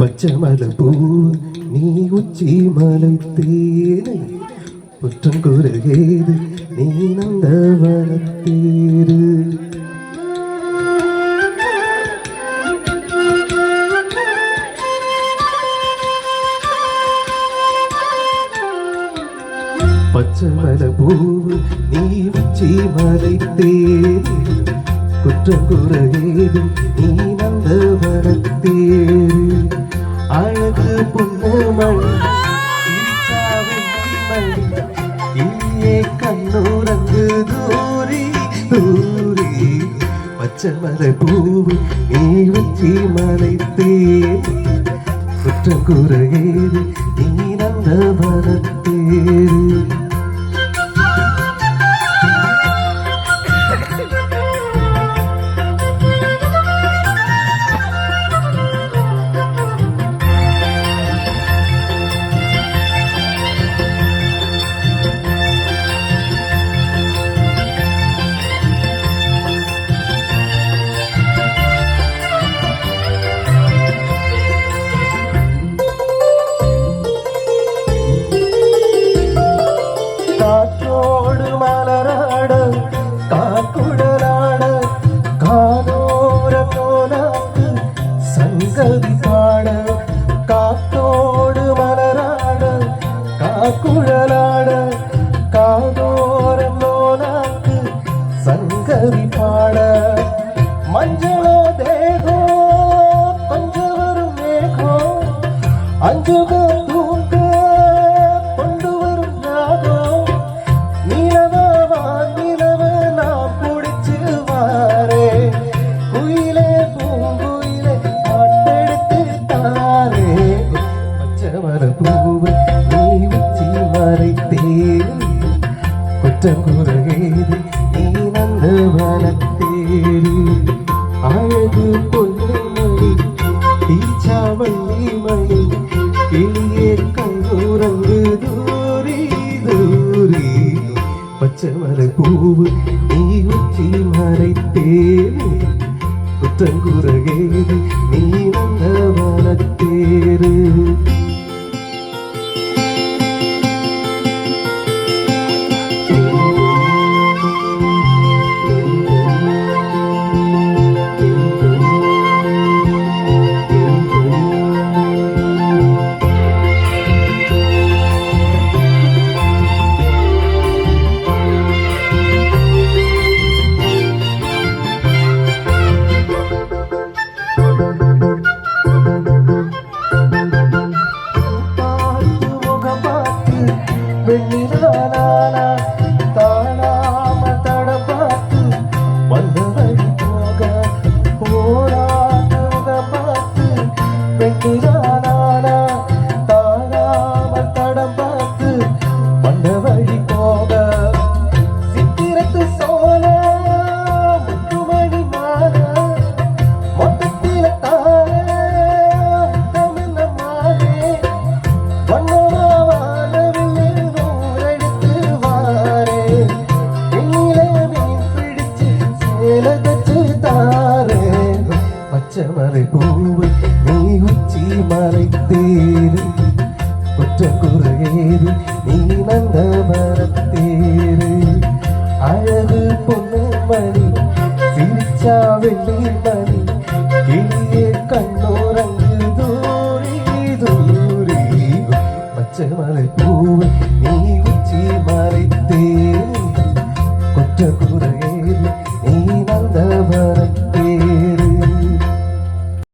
பச்சைமலை பூ நீ உச்சி மலை தேனை குற்றம் கூறுகிறது நீ நந்தவனத்தேரு. பச்சைமலை பூ நீ உச்சி மலை தேனை குற்றம் கூறுகிறது நீ நந்தவனத்தேரு. அழகு பொன்னமணி இனியே கண்ணுறங்கு தூரி தூரி. பச்சைமலை பூவு நீ உச்சி மலை தேனை குற்றம் கூறுகிறது நீ நந்தவனத்தேரு. காற்றோடு மலராட காக்குழலாட காதோர போனாக்கு சங்கதி பாட. காற்றோடு மலராட காக்குழலாட காதோர போனாக்கு சங்கதி பாட. மஞ்சளோ தேகோ கொஞ்சம் வரும் மேகோ அஞ்சுக தூங்க கொண்டு வரும் ஞாபோ. நிலவா நிலவ நாம் குடிச்சு வாரே குயிலே பூங்குயிலே பாட்டெடுத்து தாரே. பச்சைமலை பூவை நீ உச்சி மலை தேனை குற்றம் கூறுகிறது நீ நந்தவனத்தேரு. அழகு பொன்மணி தீச்சாவள்ளி மணி கிளியே கண்ணுறங்கு தூரி தூரி. பச்சைமலை பூவு நீ உச்சி மலை தேனை குற்றம் கூறுகிறது நீ நந்தவனத்தேரு. வெண்ணிலானா தாழாம தடம் பார்த்து வந்த வழி போக போராட்டம் பார்த்து. வெண்ணிலானா தாழாம தடம் பார்த்து வந்த வழி போக. சித்திரத்து சோல முத்துமணி மால மொத்தத்தில தார முத்தமிழ மாலே. பச்சைமலை பூவை நீ உச்சி மலை தேனை குற்றம் கூறுகிறது நீ நந்தவனத்தேரு. அழகு பொன்னமணி சிரிச்சா வெள்ளி மணி கிளியே கண்ணுறங்கு தூரி தூரி. பச்சைமலை பூவை நீ உச்சி மலை தேனை குற்றம் கூறு